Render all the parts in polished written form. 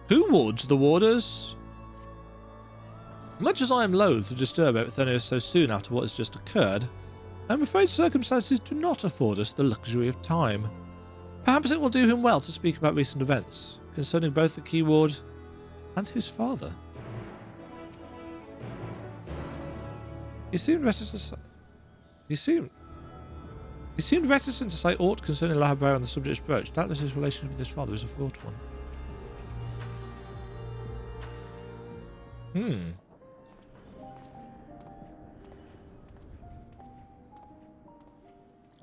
Who wards the warders? Much as I am loath to disturb Themis so soon after what has just occurred, I am afraid circumstances do not afford us the luxury of time. Perhaps it will do him well to speak about recent events, concerning both the key ward and his father. He seemed reticent to say aught concerning La Habrea on the subject broached. Doubtless his relationship with his father is a fraught one.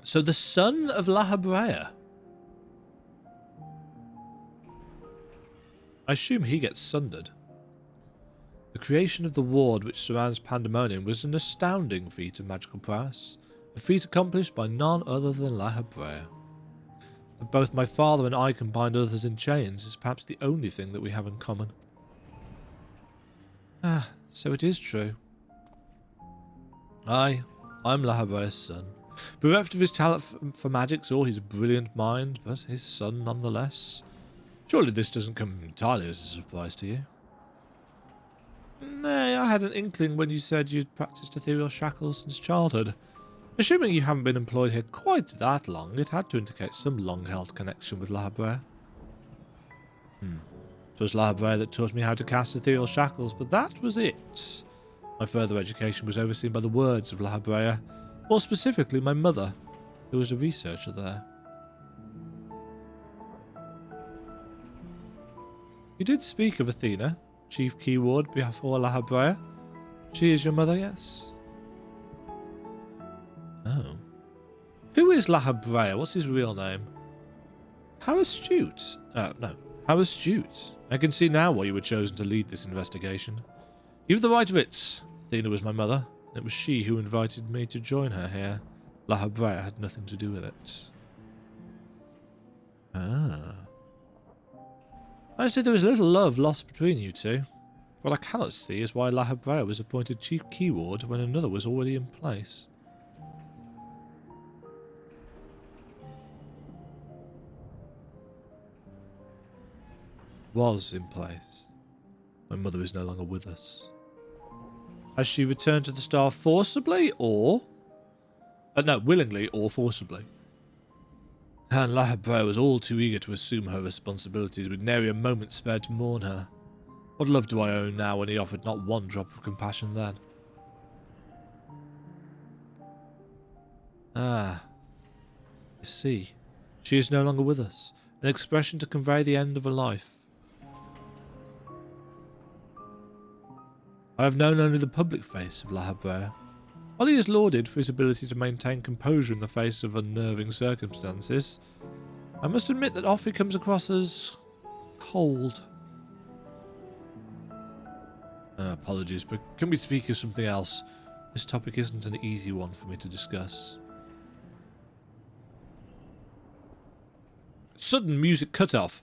So the son of La Habrea. I assume he gets sundered. The creation of the ward which surrounds Pandæmonium was an astounding feat of magical prowess, a feat accomplished by none other than La Habrea. That both my father and I can bind others in chains is perhaps the only thing that we have in common. Ah, so it is true. I'm La Habrea's son, bereft of his talent for magics or his brilliant mind, but his son nonetheless. Surely this doesn't come entirely as a surprise to you. Nay, I had an inkling when you said you'd practiced ethereal shackles since childhood. Assuming you haven't been employed here quite that long, it had to indicate some long-held connection with La Habrea. It was La Habrea that taught me how to cast ethereal shackles, but that was it. My further education was overseen by the words of La Habrea, more specifically my mother, who was a researcher there. You did speak of Athena, Chief Key Ward before La Habrea. She is your mother, yes? Oh. Who is La Habrea? What's his real name? How astute. No. How astute. I can see now why you were chosen to lead this investigation. You've the right of it. Athena was my mother. It was she who invited me to join her here. La Habrea had nothing to do with it. Ah. I see there is little love lost between you two. What I cannot see is why La Habrea was appointed Chief Key Ward when another was already in place. Was in place. My mother is no longer with us. Has she returned to the star forcibly or... no, willingly or forcibly? And La Habrea was all too eager to assume her responsibilities with nary a moment spared to mourn her. What love do I owe now when he offered not one drop of compassion then? Ah. I see. She is no longer with us. An expression to convey the end of a life. I have known only the public face of La Habrea. While he is lauded for his ability to maintain composure in the face of unnerving circumstances, I must admit that often he comes across as cold. Apologies, but can we speak of something else? This topic isn't an easy one for me to discuss. Sudden music cut off.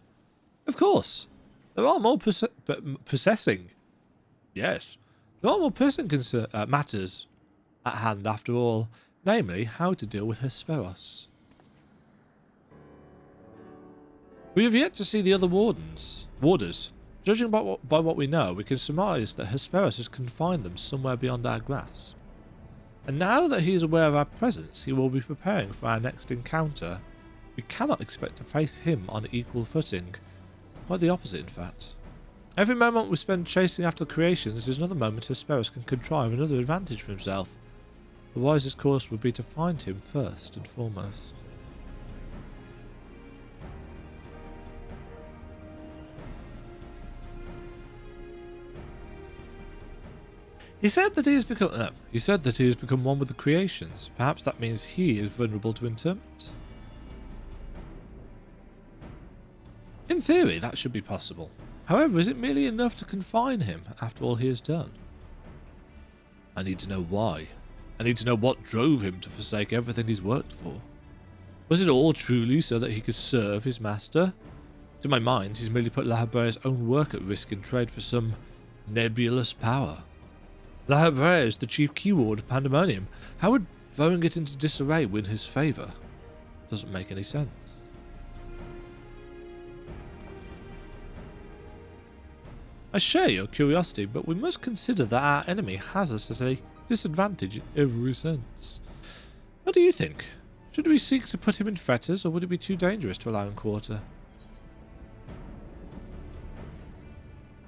Of course. There are more processing. Yes. There are more pressing matters at hand after all, namely how to deal with Hesperos. We have yet to see the other warders. Judging by what we know, we can surmise that Hesperos has confined them somewhere beyond our grasp. And now that he is aware of our presence, he will be preparing for our next encounter. We cannot expect to face him on equal footing. Quite the opposite, in fact. Every moment we spend chasing after the creations is another moment Hesperos can contrive another advantage for himself. The wisest course would be to find him first and foremost. He said that he has become one with the creations. Perhaps that means he is vulnerable to interment. In theory, that should be possible. However, is it merely enough to confine him after all he has done? I need to know why. I need to know what drove him to forsake everything he's worked for. Was it all truly so that he could serve his master? To my mind, he's merely put La Habrea's own work at risk in trade for some nebulous power. La Habrea is the chief keyword of Pandæmonium. How would throwing it into disarray win his favour? Doesn't make any sense. I share your curiosity, but we must consider that our enemy has us at a disadvantage in every sense. What do you think? Should we seek to put him in fetters, or would it be too dangerous to allow him quarter?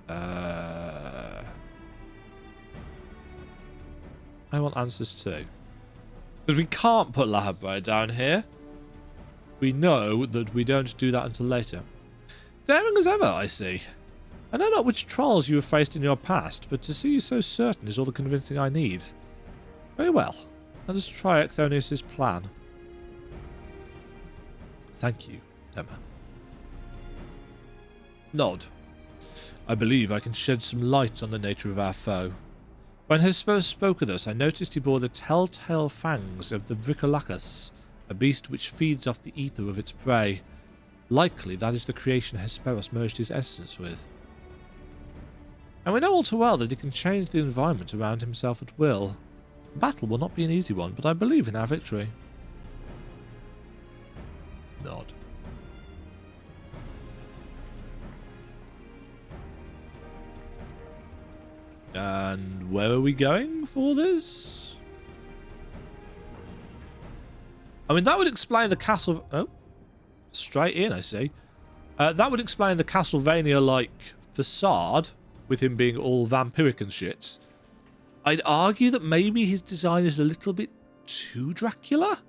I want answers too. Because we can't put La Habrea down here. We know that we don't do that until later. Daring as ever, I see. I know not which trials you have faced in your past, but to see you so certain is all the convincing I need. Very well. Let us try Ecthonius' plan. Thank you, Emma. Nod. I believe I can shed some light on the nature of our foe. When Hesperus spoke with us, I noticed he bore the telltale fangs of the Bricolacus, a beast which feeds off the ether of its prey. Likely that is the creation Hesperus merged his essence with. And we know all too well that he can change the environment around himself at will. The battle will not be an easy one, but I believe in our victory. Nod. And where are we going for this? I mean, that would explain the castle... Oh. Straight in, I see. That would explain the Castlevania-like facade, with him being all vampiric and shit. I'd argue that maybe his design is a little bit too Dracula?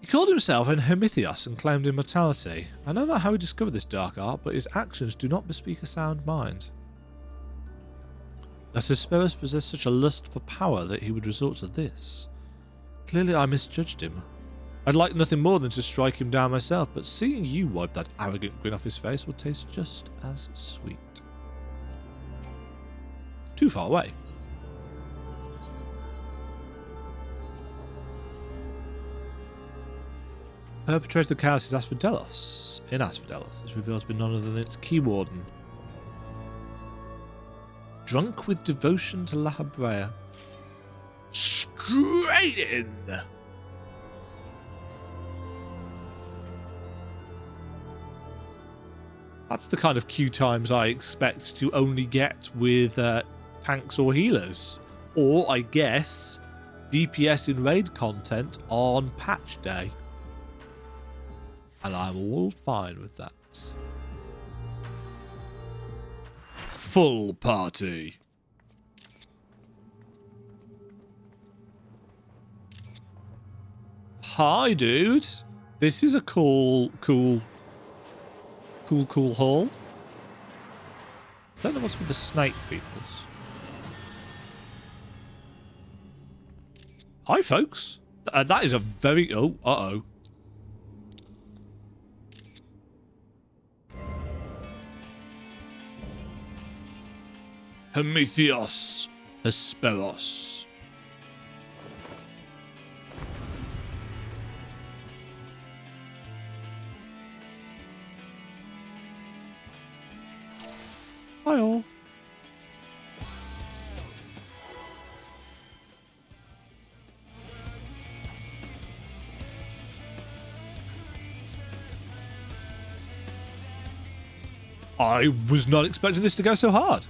He called himself an Hermithios and claimed immortality. I know not how he discovered this dark art, but his actions do not bespeak a sound mind. That Hesperus possessed such a lust for power that he would resort to this. Clearly I misjudged him. I'd like nothing more than to strike him down myself, but seeing you wipe that arrogant grin off his face will taste just as sweet. Too far away. Perpetrator of the chaos is Asphodelos. In Asphodelos, it's revealed to be none other than its key warden. Drunk with devotion to La Habrea. Straight in! That's the kind of queue times I expect to only get with tanks or healers. Or, I guess, DPS in raid content on patch day. And I'm all fine with that. Full party. Hi, dude. This is a cool hall. I don't know what's with the snake peoples. Hi, folks. That is a very... Oh, uh-oh. Hermithios Hesperos. Hi all. I was not expecting this to go so hard.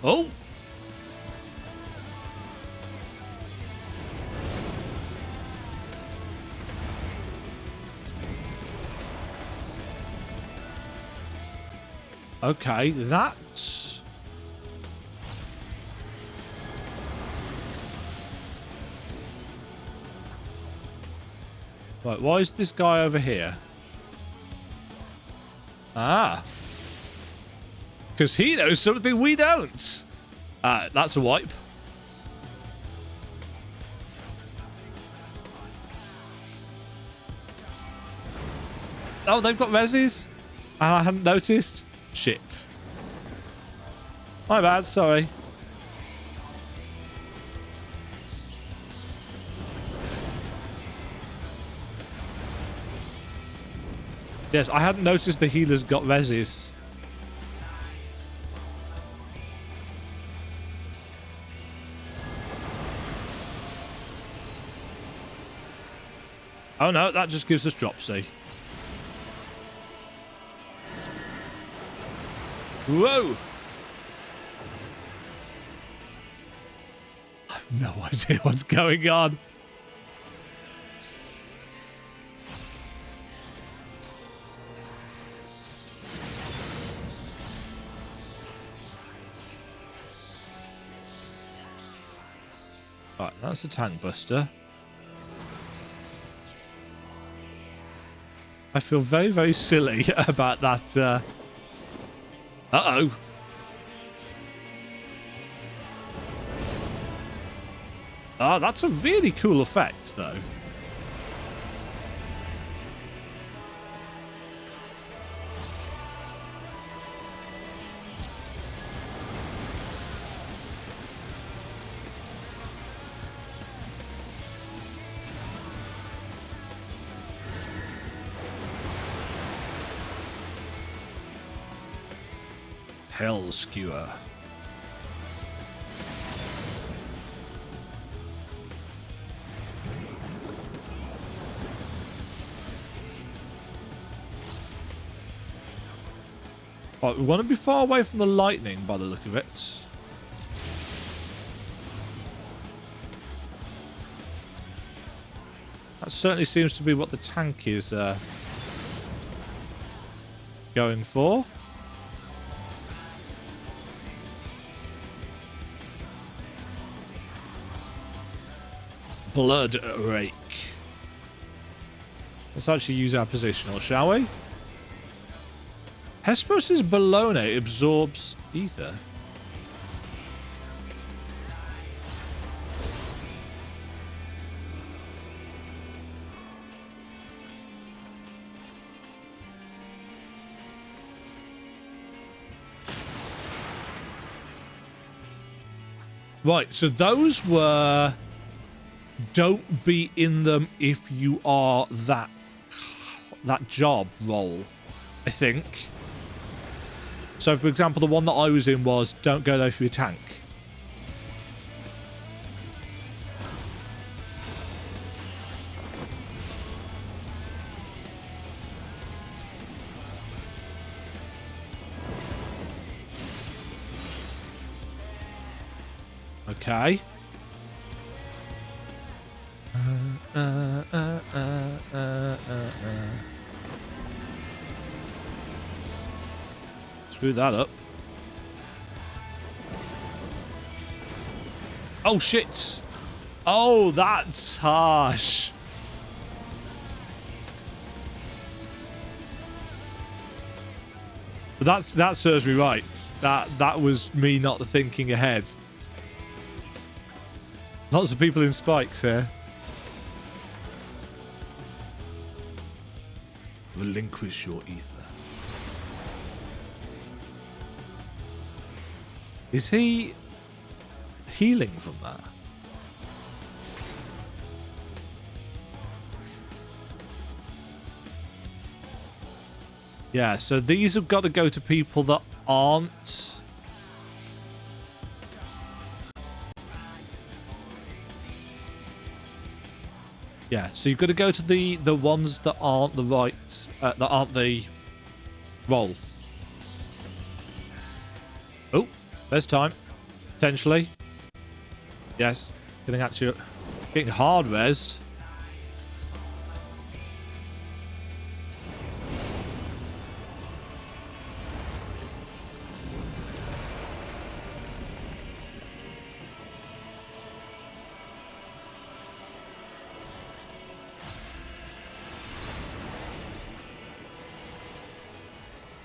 Oh! Okay, that's... Right, why is this guy over here? Ah! Because he knows something we don't. That's a wipe. Oh, they've got reses? I hadn't noticed. Shit. My bad, sorry. Yes, I hadn't noticed the healers got reses. Oh no, that just gives us dropsy. Whoa! I have no idea what's going on. Right, that's a tank buster. I feel very, very silly about that. Uh-oh. Oh, that's a really cool effect, though. Hell Skewer. Right, we want to be far away from the lightning by the look of it. That certainly seems to be what the tank is going for. Blood Rake. Let's actually use our positional, shall we? Hesperos's baloney absorbs ether. Right, so those were... Don't be in them if you are that job role, I think. So, for example, the one that I was in was don't go there for your tank. Okay. Screw that up. Oh shit! Oh, that's harsh. But that serves me right. That was me not thinking ahead. Lots of people in spikes here. Relinquish your ether. Is he healing from that? Yeah, so these have got to go to people that aren't... Yeah, so you've got to go to the ones that aren't the right... that aren't the roll. Oh, there's time. Potentially. Yes. Getting hard rezzed.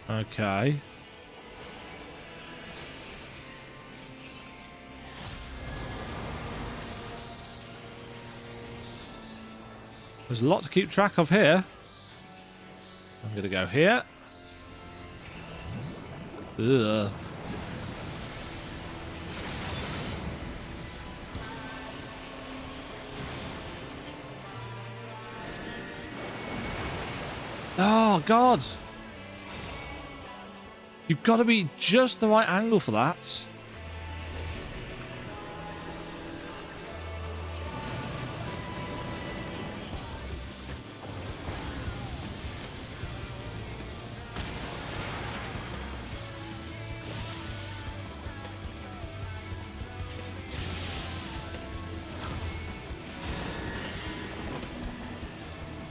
Okay. There's a lot to keep track of here. I'm going to go here. Ugh. Oh, God. You've got to be just the right angle for that.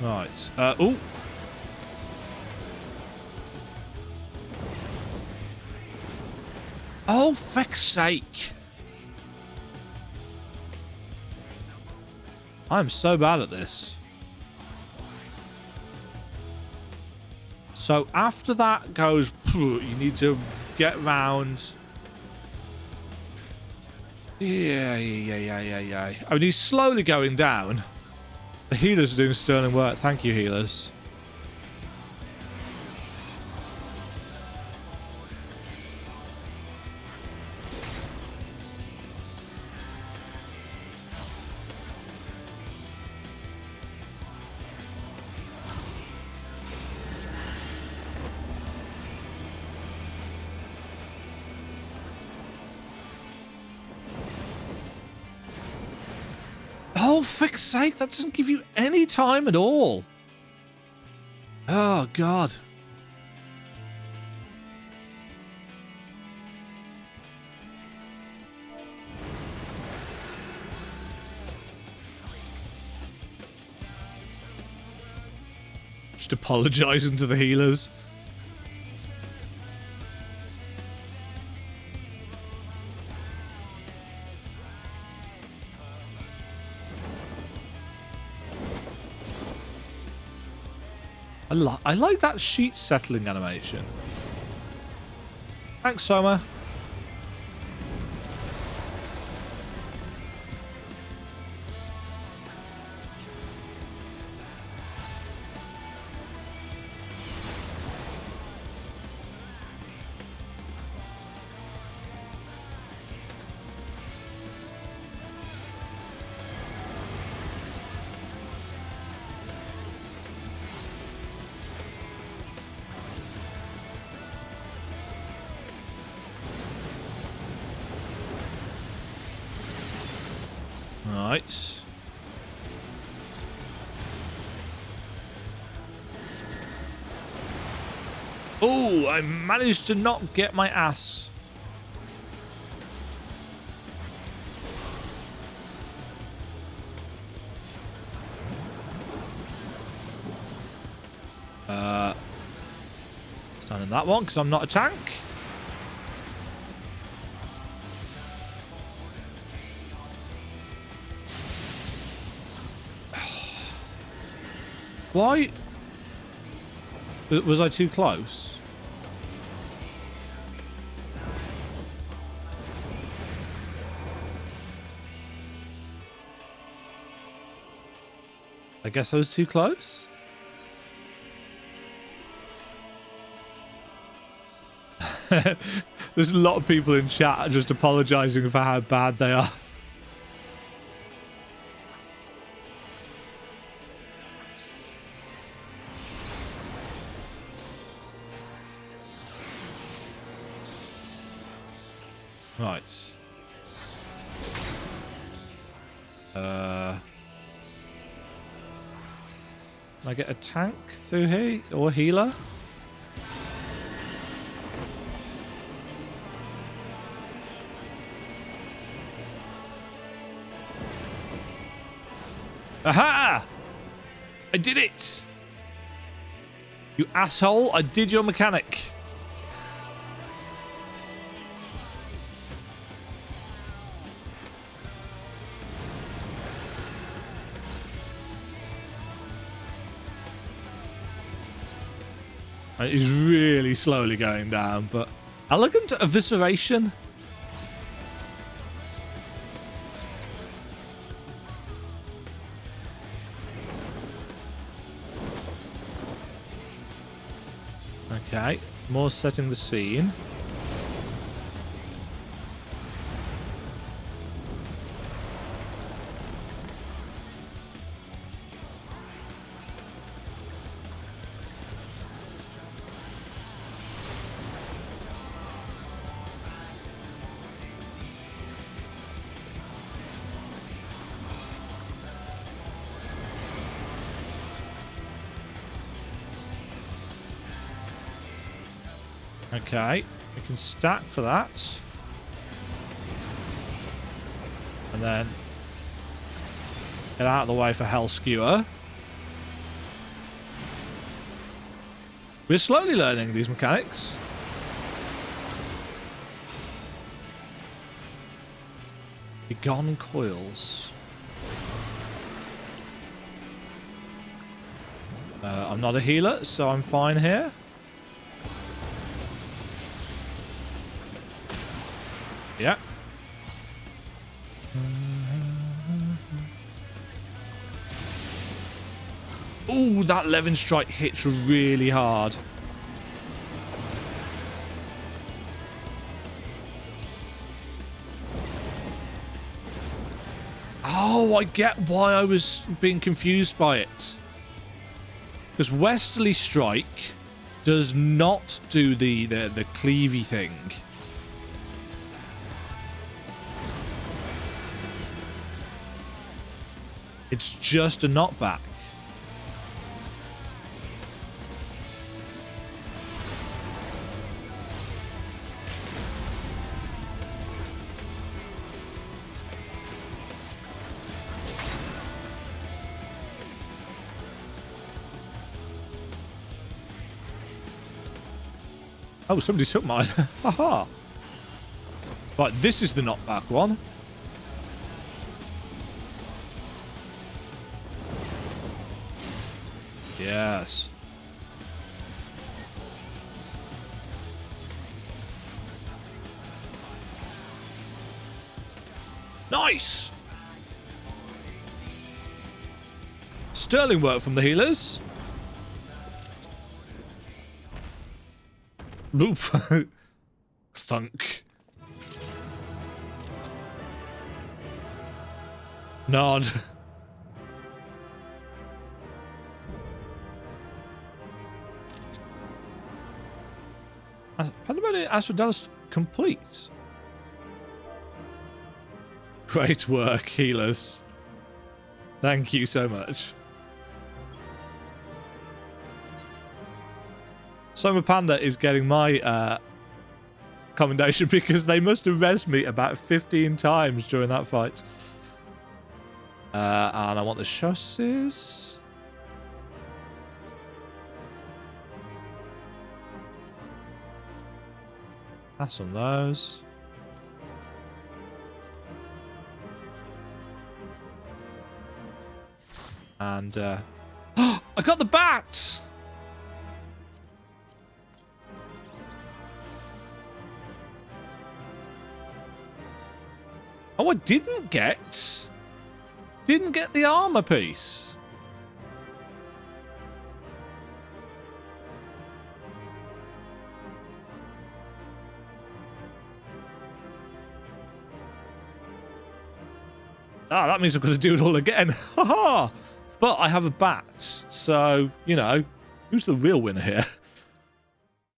Right. Oh. Oh, feck's sake. I'm so bad at this. So after that goes, you need to get round. Yeah. I mean, he's slowly going down. The healers are doing sterling work. Thank you, healers. Oh, for fuck's sake, that doesn't give you any time at all. Oh, God. Just apologising to the healers. I like that sheet settling animation. Thanks, Soma. Right. Oh, I managed to not get my ass. Stand in that one because I'm not a tank. Why? Was I too close? I guess I was too close? There's a lot of people in chat just apologising for how bad they are. Right. Can I get a tank through here? Or a healer? Aha! I did it! You asshole, I did your mechanic. It is really slowly going down, but elegant evisceration. Okay, more setting the scene. Okay, we can stack for that. And then get out of the way for Hell Skewer. We're slowly learning these mechanics. Begone coils. I'm not a healer, so I'm fine here. Yeah. Ooh, that Levin strike hits really hard. Oh, I get why I was being confused by it. Because Westerly Strike does not do the cleavy thing. It's just a knockback. Oh, somebody took mine. Haha. Right, this is the knockback one. Yes. Nice. Sterling work from the healers. Boop. Thunk. Nod. Pandæmonium Asphodelos complete. Great work, healers. Thank you so much. Soma Panda is getting my commendation because they must have rezzed me about 15 times during that fight. And I want the chassis. Pass on those. And I got the bat! Oh, I didn't get the armor piece. Ah, that means I've got to do it all again. Haha! But I have a bat, so, you know, who's the real winner here?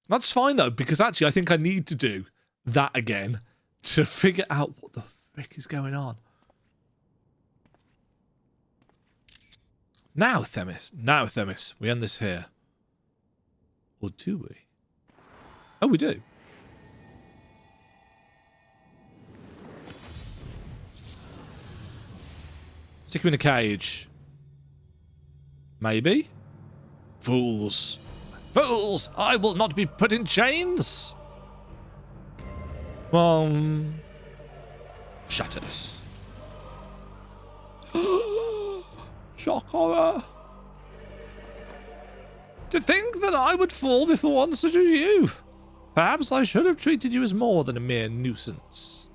That's fine, though, because actually I think I need to do that again to figure out what the frick is going on. Now, Themis. Now, Themis. We end this here. Or do we? Oh, we do. Stick him in a cage. Maybe? Fools. Fools! I will not be put in chains! Shutters. Shock horror. To think that I would fall before one such as you. Perhaps I should have treated you as more than a mere nuisance.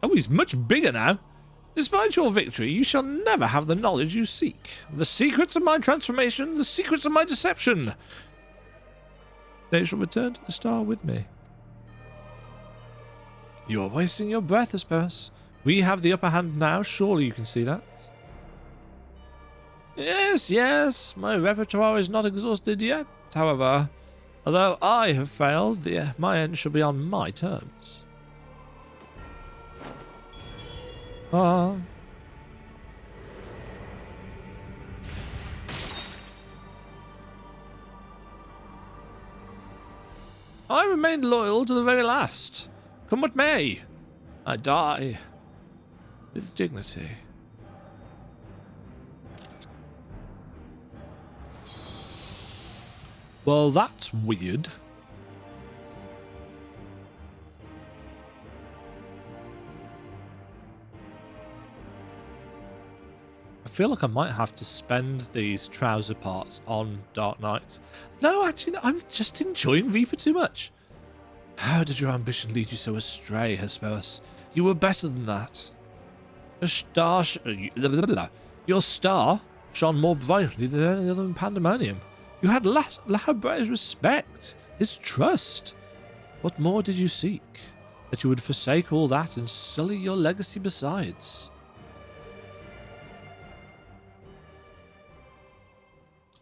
Oh, he's much bigger now. Despite your victory, you shall never have the knowledge you seek. The secrets of my transformation, the secrets of my deception. They shall return to the star with me. You are wasting your breath, Hesperus. We have the upper hand now, surely you can see that. Yes, yes, my repertoire is not exhausted yet, however. Although I have failed, my end shall be on my terms. I remained loyal to the very last. Come what may, I die with dignity. Well, that's weird. I feel like I might have to spend these trouser parts on Dark Knight. No, actually, no, I'm just enjoying Reaper too much. How did your ambition lead you so astray, Hesperus? You were better than that. Your star shone more brightly than any other in Pandæmonium. You had Lahabre's respect, his trust. What more did you seek? That you would forsake all that and sully your legacy besides.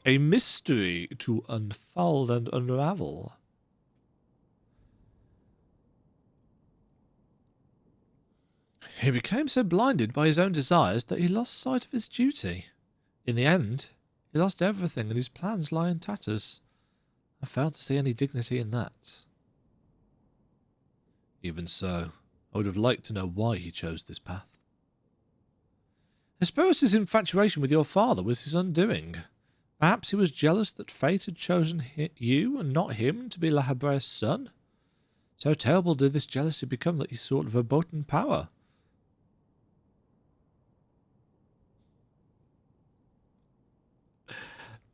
A mystery to unfold and unravel. He became so blinded by his own desires that he lost sight of his duty. In the end, he lost everything and his plans lie in tatters. I failed to see any dignity in that. Even so, I would have liked to know why he chose this path. Hesperus' infatuation with your father was his undoing. Perhaps he was jealous that fate had chosen you and not him to be Lahabre's son. So terrible did this jealousy become that he sought verboten power.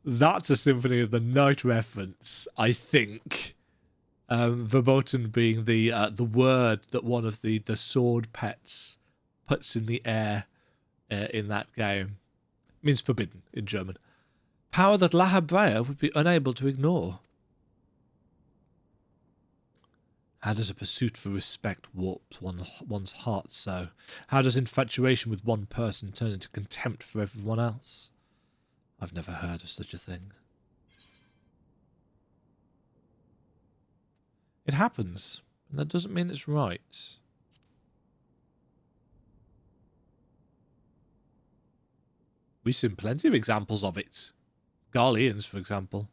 That's a Symphony of the Night reference, I think. Verboten being the word that one of the sword pets puts in the air in that game. It means forbidden in German. Power that Lahabrea would be unable to ignore. How does a pursuit for respect warp one's heart so? How does infatuation with one person turn into contempt for everyone else? I've never heard of such a thing. It happens, and that doesn't mean it's right. We've seen plenty of examples of it. Garleans, for example.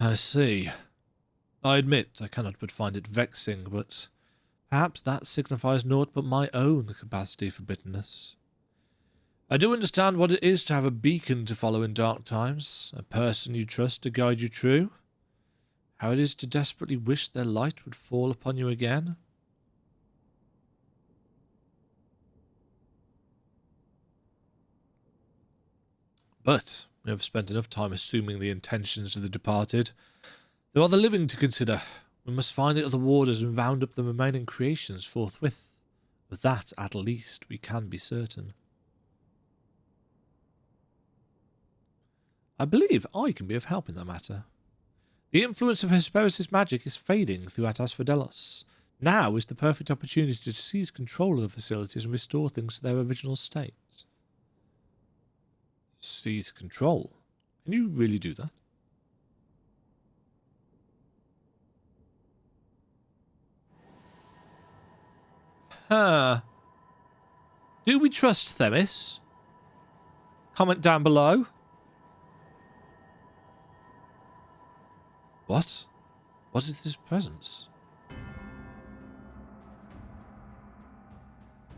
I see. I admit I cannot but find it vexing, but perhaps that signifies naught but my own capacity for bitterness. I do understand what it is to have a beacon to follow in dark times, a person you trust to guide you true. How it is to desperately wish their light would fall upon you again. But we have spent enough time assuming the intentions of the departed. There are the living to consider. We must find the other warders and round up the remaining creations forthwith. Of that, at least, we can be certain. I believe I can be of help in that matter. The influence of Hesperus' magic is fading throughout Asphodelos. Now is the perfect opportunity to seize control of the facilities and restore things to their original state. Seize control? Can you really do that? Huh. Do we trust Themis? Comment down below. What? What is this presence?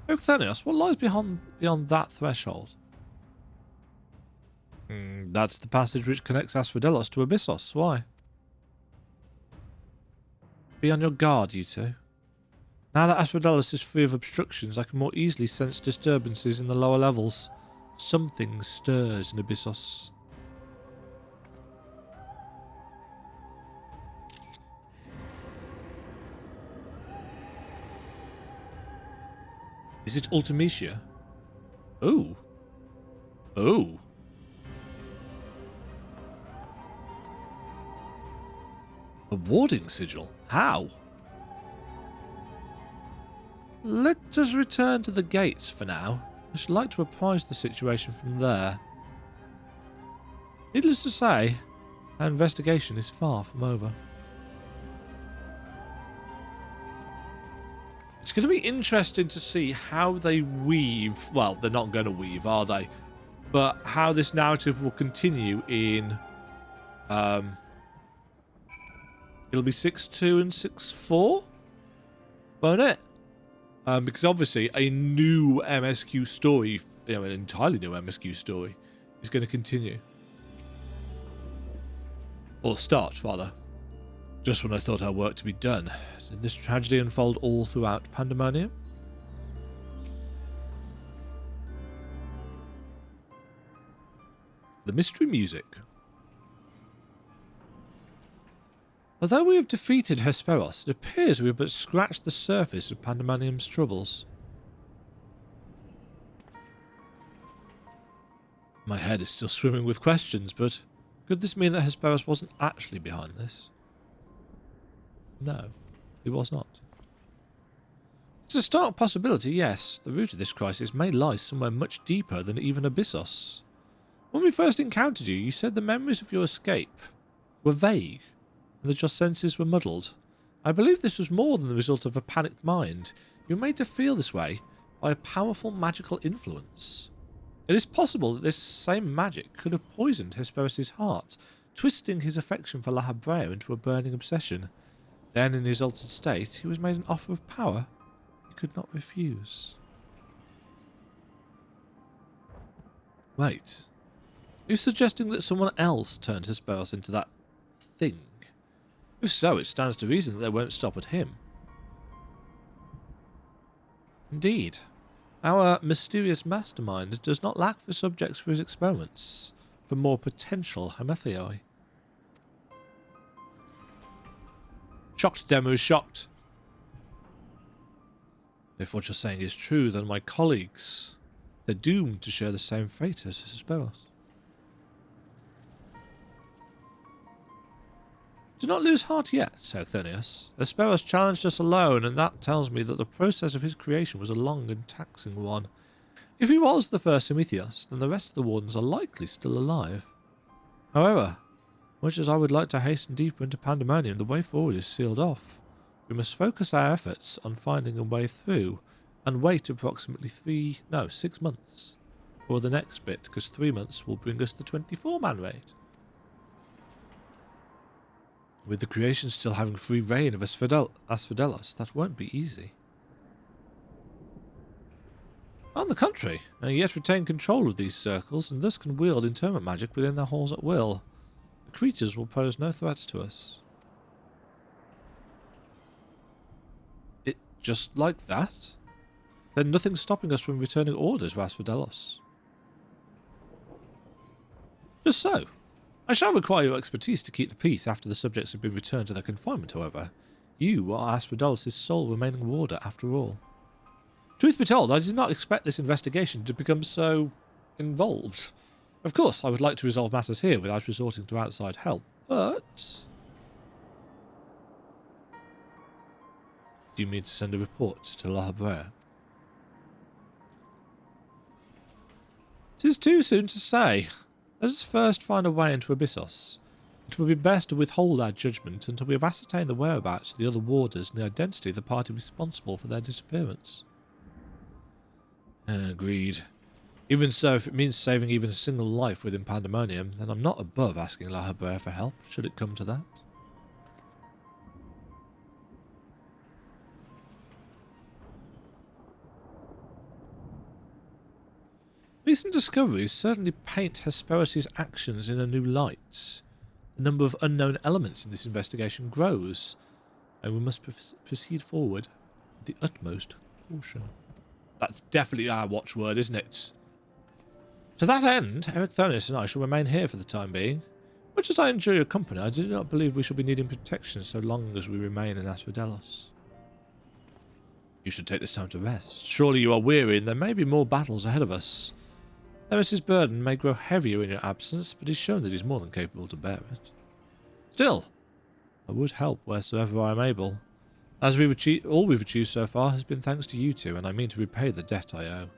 Oakhthenios, what lies beyond that threshold? That's the passage which connects Asphodelos to Abyssos. Why? Be on your guard, you two. Now that Asphodelos is free of obstructions, I can more easily sense disturbances in the lower levels. Something stirs in Abyssos. Is it Ultimecia? Oh. Oh. A warding sigil? How? Let us return to the gates for now. I should like to apprise the situation from there. Needless to say, our investigation is far from over. It's going to be interesting to see how they weave. Well, they're not going to weave, are they? But how this narrative will continue in It'll be 6-2 and 6-4, won't it? Because obviously a new MSQ story, an entirely new MSQ story, is going to continue. Or start, rather. Just when I thought our work to be done, did this tragedy unfold all throughout Pandæmonium? The mystery music. Although we have defeated Hesperos, it appears we have but scratched the surface of Pandæmonium's troubles. My head is still swimming with questions, but could this mean that Hesperos wasn't actually behind this? No, he was not. It's a stark possibility, yes. The root of this crisis may lie somewhere much deeper than even Abyssos. When we first encountered you, you said the memories of your escape were vague, and that your senses were muddled. I believe this was more than the result of a panicked mind. You were made to feel this way by a powerful magical influence. It is possible that this same magic could have poisoned Hesperos' heart, twisting his affection for La Habrea into a burning obsession. Then, in his altered state, he was made an offer of power he could not refuse. Wait. Are you suggesting that someone else turned Hesperos into that thing? If so, it stands to reason that they won't stop at him. Indeed. Our mysterious mastermind does not lack for subjects for his experiments, for more potential Hamethioi. Shocked, Demo, shocked. If what you're saying is true, then my colleagues, they're doomed to share the same fate as Hesperos. Do not lose heart yet, Euthonius. Hesperos challenged us alone, and that tells me that the process of his creation was a long and taxing one. If he was the first Prometheus, then the rest of the Wardens are likely still alive. However, much as I would like to hasten deeper into Pandæmonium, the way forward is sealed off. We must focus our efforts on finding a way through, and wait approximately 6 months for the next bit, because 3 months will bring us the 24-man raid. With the creation still having free reign of Asphodelos, that won't be easy. On the contrary, they yet retain control of these circles, and thus can wield interment magic within their halls at will. The creatures will pose no threat to us. Just like that? Then nothing's stopping us from returning orders to Asphodelos. Just so. I shall require your expertise to keep the peace after the subjects have been returned to their confinement, however. You are Asphodelos' sole remaining warder, after all. Truth be told, I did not expect this investigation to become so involved. Of course, I would like to resolve matters here without resorting to outside help, but... Do you mean to send a report to La Habrea? 'Tis too soon to say. Let us first find a way into Abyssos. It will be best to withhold our judgment until we have ascertained the whereabouts of the other warders and the identity of the party responsible for their disappearance. Agreed. Even so, if it means saving even a single life within Pandæmonium, then I'm not above asking La Habrea for help, should it come to that. Recent discoveries certainly paint Hesperos' actions in a new light. The number of unknown elements in this investigation grows, and we must proceed forward with the utmost caution. That's definitely our watchword, isn't it? To that end, Euthonius and I shall remain here for the time being. Much as I enjoy your company, I do not believe we shall be needing protection so long as we remain in Asphodelos. You should take this time to rest. Surely you are weary, and there may be more battles ahead of us. Themis' burden may grow heavier in your absence, but he's shown that he's more than capable to bear it. Still, I would help wheresoever I am able. As all we've achieved so far has been thanks to you two, and I mean to repay the debt I owe.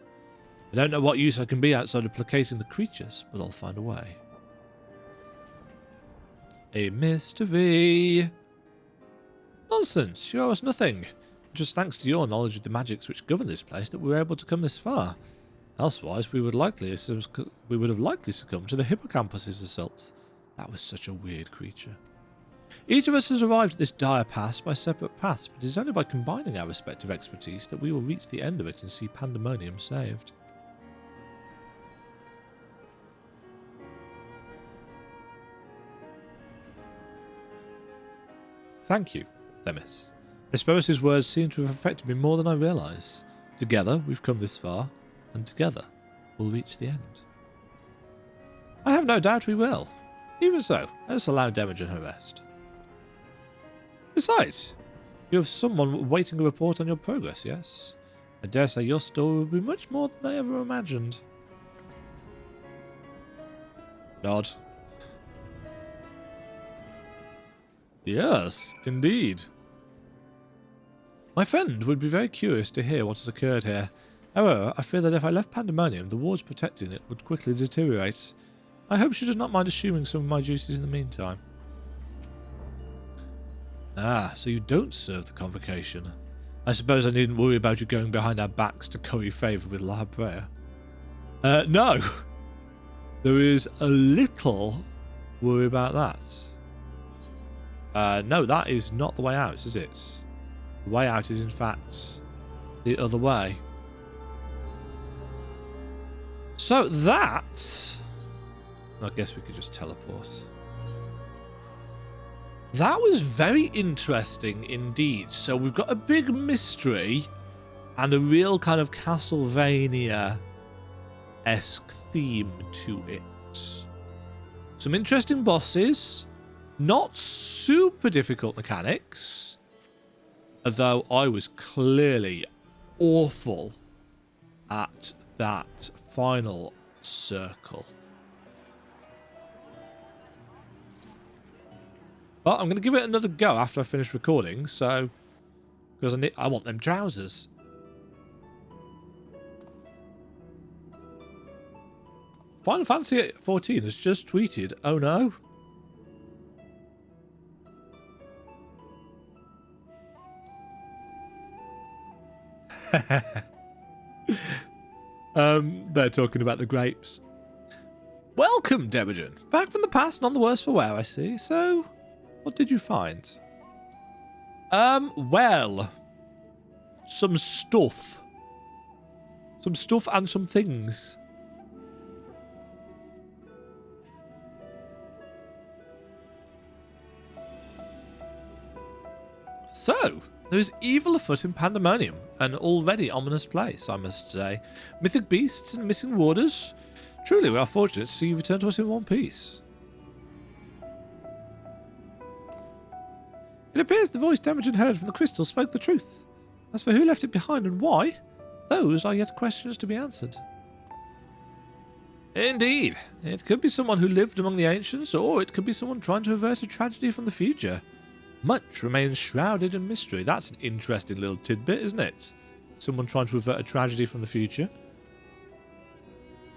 I don't know what use I can be outside of placating the creatures, but I'll find a way. A mystery. Nonsense, you owe us nothing. It was thanks to your knowledge of the magics which govern this place that we were able to come this far. Elsewise, we would have likely succumbed to the hippocampus' assault. That was such a weird creature. Each of us has arrived at this dire pass by separate paths, but it is only by combining our respective expertise that we will reach the end of it and see Pandæmonium saved. Thank you, Themis. Hesperus' words seem to have affected me more than I realise. Together we've come this far, and together we'll reach the end. I have no doubt we will. Even so, let us allow Demagen her rest. Besides, you have someone waiting a report on your progress, yes? I dare say your story will be much more than I ever imagined. Nod. Yes, indeed. My friend would be very curious to hear what has occurred here. However, I fear that if I left Pandæmonium, the wards protecting it would quickly deteriorate. I hope she does not mind assuming some of my duties in the meantime. Ah, so you don't serve the Convocation. I suppose I needn't worry about you going behind our backs to curry favour with La Brea. No. There is a little worry about that. No, that is not the way out, is it? The way out is, in fact, the other way. So that... I guess we could just teleport. That was very interesting indeed. So we've got a big mystery and a real kind of Castlevania-esque theme to it. Some interesting bosses. Not super difficult mechanics. Although I was clearly awful at that final circle. But I'm going to give it another go after I finish recording, so... Because I want them trousers. Final Fantasy XIV has just tweeted, oh no. They're talking about the grapes. Welcome, Demagen. Back from the past, none the worse for wear, I see. So... what did you find? Well, some stuff. Some stuff and some things. So, there is evil afoot in Pandæmonium, an already ominous place, I must say. Mythic beasts and missing warders. Truly, we are fortunate to see you return to us in one piece. It appears the voice Demagen heard from the crystal spoke the truth. As for who left it behind and why, those are yet questions to be answered. Indeed. It could be someone who lived among the ancients, or it could be someone trying to avert a tragedy from the future. Much remains shrouded in mystery. That's an interesting little tidbit, isn't it? Someone trying to avert a tragedy from the future.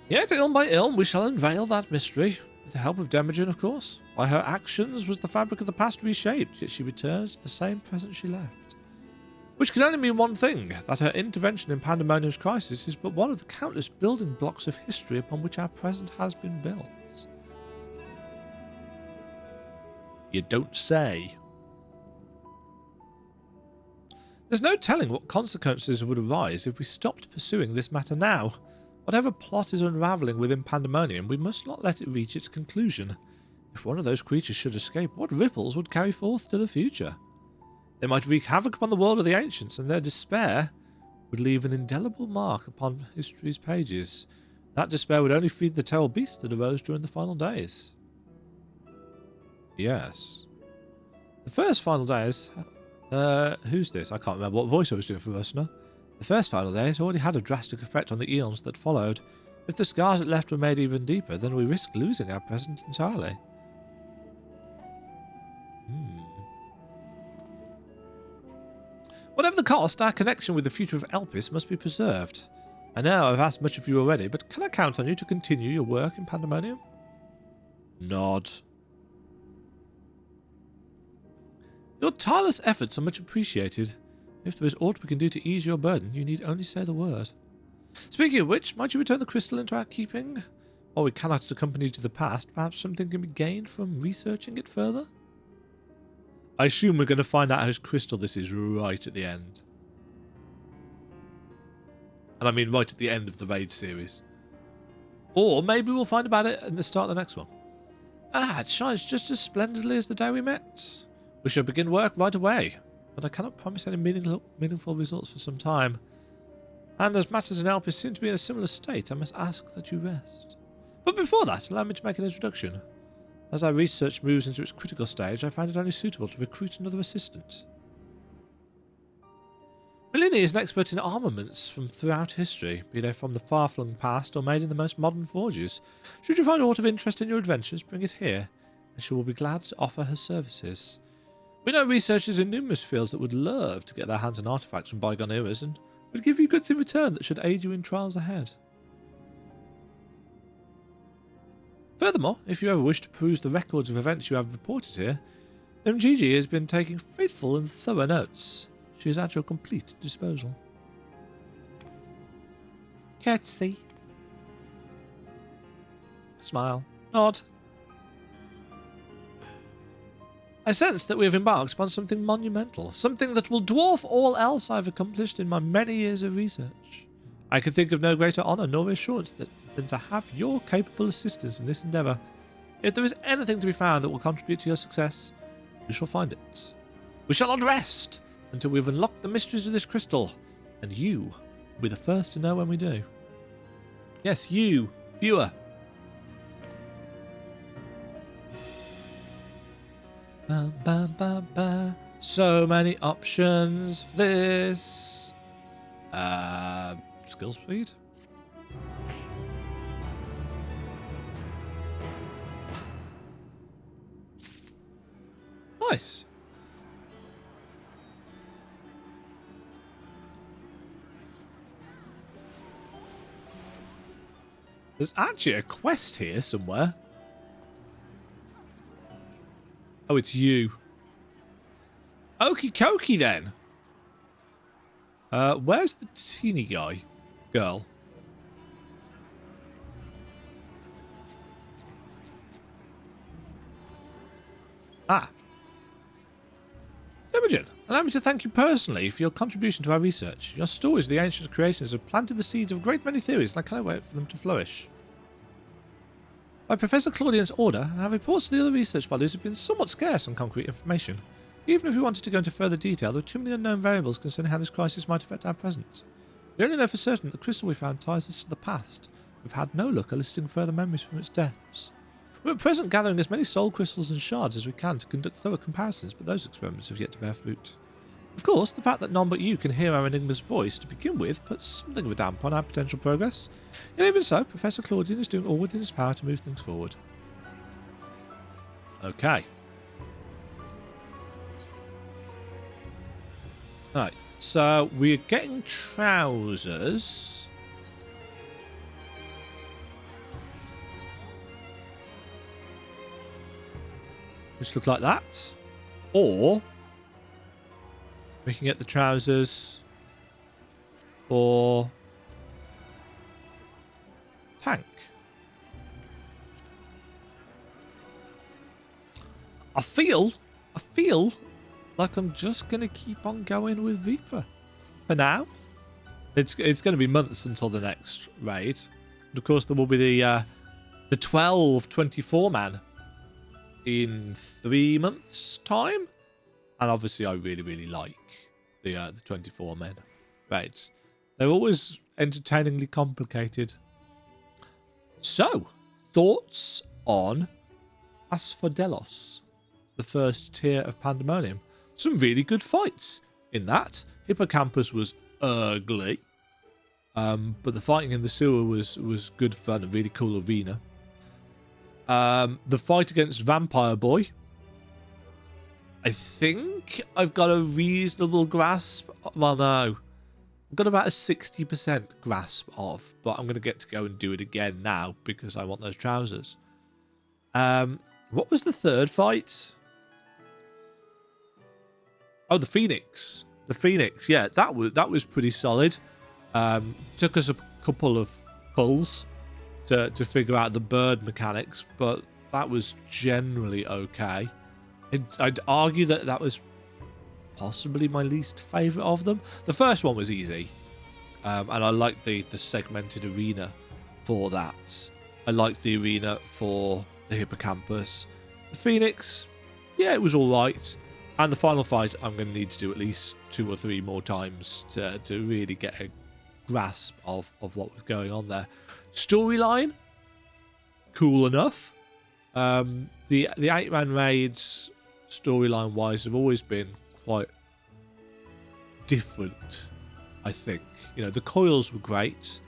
Yet, ilm by ilm, we shall unveil that mystery. With the help of Demagen, of course. By her actions was the fabric of the past reshaped, yet she returns to the same present she left. Which can only mean one thing, that her intervention in Pandæmonium's crisis is but one of the countless building blocks of history upon which our present has been built. You don't say. There's no telling what consequences would arise if we stopped pursuing this matter now. Whatever plot is unravelling within Pandæmonium, we must not let it reach its conclusion. If one of those creatures should escape, what ripples would carry forth to the future? They might wreak havoc upon the world of the ancients, and their despair would leave an indelible mark upon history's pages. That despair would only feed the terrible beast that arose during the final days. Yes. The first final days... who's this? I can't remember what voice I was doing for Ursula. The first final days already had a drastic effect on the eons that followed. If the scars it left were made even deeper, then we risk losing our present entirely. Whatever the cost, our connection with the future of Elpis must be preserved. I know I've asked much of you already, but can I count on you to continue your work in Pandæmonium? Nod. Your tireless efforts are much appreciated. If there is aught we can do to ease your burden, you need only say the word. Speaking of which, might you return the crystal into our keeping? While we cannot accompany you to the past, perhaps something can be gained from researching it further? I assume we're going to find out whose crystal this is right at the end. And I mean right at the end of the raid series. Or maybe we'll find about it at the start of the next one. Ah, it shines just as splendidly as the day we met. We shall begin work right away, but I cannot promise any meaningful results for some time. And as matters in Alpes seem to be in a similar state, I must ask that you rest. But before that, allow me to make an introduction. As our research moves into its critical stage, I find it only suitable to recruit another assistant. Melini is an expert in armaments from throughout history, be they from the far-flung past or made in the most modern forges. Should you find aught of interest in your adventures, bring it here, and she will be glad to offer her services. We know researchers in numerous fields that would love to get their hands on artifacts from bygone eras, and would give you goods in return that should aid you in trials ahead. Furthermore, if you ever wish to peruse the records of events you have reported here, then Gigi has been taking faithful and thorough notes. She is at your complete disposal. Curtsy. Smile. Nod. I sense that we have embarked upon something monumental, something that will dwarf all else I've accomplished in my many years of research. I can think of no greater honour nor assurance than to have your capable assistance in this endeavour. If there is anything to be found that will contribute to your success, we shall find it. We shall not rest until we've unlocked the mysteries of this crystal, and you will be the first to know when we do. Yes, you, viewer. Ba, ba, ba, ba. So many options for this. Skill speed. Nice. There's actually a quest here somewhere. Oh, it's you. Okie dokie then. Where's the teeny guy? Girl. Ah. Imogen, allow me to thank you personally for your contribution to our research. Your stories of the ancient creations have planted the seeds of a great many theories, and I cannot wait for them to flourish. By Professor Claudian's order, our reports to the other research bodies have been somewhat scarce on concrete information. Even if we wanted to go into further detail, there are too many unknown variables concerning how this crisis might affect our present. We only know for certain that the crystal we found ties us to the past. We've had no luck eliciting further memories from its depths. We're at present gathering as many soul crystals and shards as we can to conduct thorough comparisons, but those experiments have yet to bear fruit. Of course, the fact that none but you can hear our Enigma's voice to begin with puts something of a damp on our potential progress. Yet even so, Professor Claudian is doing all within his power to move things forward. Okay. Right, so we're getting trousers. Which look like that. Or we can get the trousers for tank. I feel like I'm just going to keep on going with Reaper for now. It's going to be months until the next raid. And of course, there will be the 12 24-man in 3 months' time. And obviously, I really like the 24 men raids. They're always entertainingly complicated. So, thoughts on Asphodelos, the first tier of Pandæmonium. Some really good fights in that. Hippocampus was ugly, but the fighting in the sewer was good fun, a really cool arena. The fight against Vampire Boy, I think I've got a reasonable grasp. Well, no. I've got about a 60% grasp of, but I'm going to go and do it again now because I want those trousers. What was the third fight? Oh, the Phoenix. The Phoenix, yeah, that was pretty solid. Took us a couple of pulls to figure out the bird mechanics, but that was generally okay. I'd argue that that was possibly my least favourite of them. The first one was easy, and I liked the segmented arena for that. I liked the arena for the hippocampus. The Phoenix, yeah, it was all right. And the final fight, I'm going to need to do at least 2 or 3 more times to really get a grasp of what was going on there. Storyline, cool enough. The 8-man raids, storyline wise, have always been quite different, I think. You know, the coils were great.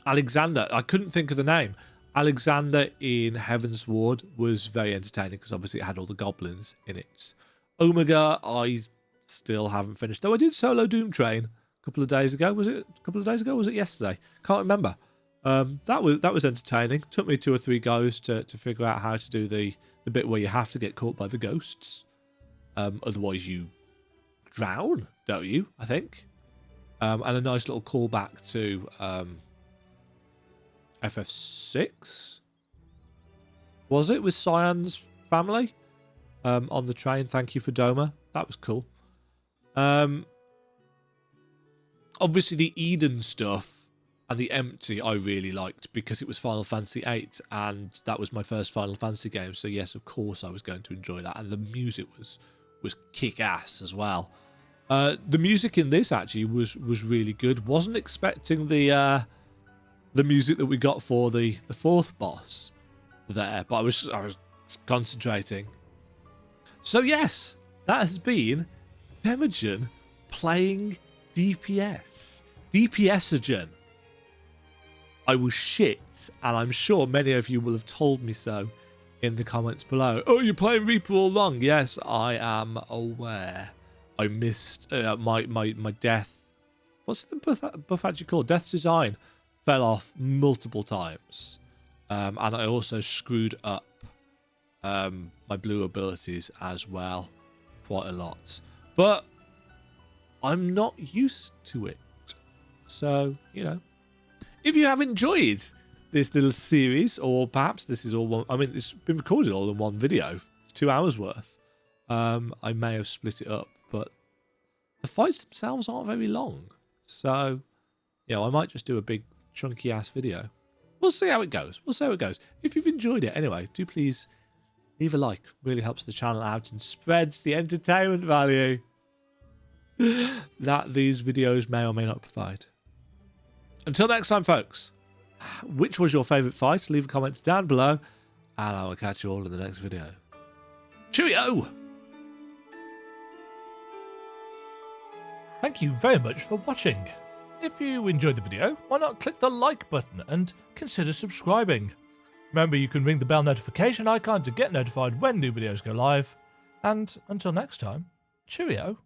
Alexander, I couldn't think of the name. Alexander in Heaven's Ward was very entertaining because obviously it had all the goblins in it. Omega, I still haven't finished. Though I did solo Doom Train a couple of days ago. Was it a couple of days ago or was it yesterday? Can't remember. That was entertaining. Took me 2 or 3 goes to figure out how to do the bit where you have to get caught by the ghosts. Otherwise you drown, don't you? I think. And a nice little callback to FF6, was it, with Cyan's family on the train. Thank you for Doma. That was cool. Obviously the Eden stuff and the Empty I really liked because it was Final Fantasy VIII and that was my first Final Fantasy game, so yes, of course I was going to enjoy that, and the music was kick-ass as well. The music in this actually was really good. Wasn't expecting the music that we got for the 4th boss there, but I was concentrating. So yes, that has been Themigen playing DPS. DPSogen. I was shit, and I'm sure many of you will have told me so in the comments below. Oh, you're playing Reaper all wrong. Yes, I am aware. I missed my death. What's the buff actually called? Death's Design fell off multiple times, and I also screwed up my blue abilities as well quite a lot, but I'm not used to it. So, you know, if you have enjoyed this little series, or perhaps this is all one, I mean, it's been recorded all in one video, it's 2 hours worth. I may have split it up, but the fights themselves aren't very long, so you know, I might just do a big chunky ass video. We'll see how it goes. If you've enjoyed it anyway, do please leave a like. Really helps the channel out and spreads the entertainment value that these videos may or may not provide. Until next time, folks, which was your favourite fight? Leave a comment down below, and I will catch you all in the next video. Cheerio! Thank you very much for watching. If you enjoyed the video, why not click the like button and consider subscribing. Remember, you can ring the bell notification icon to get notified when new videos go live. And until next time, cheerio.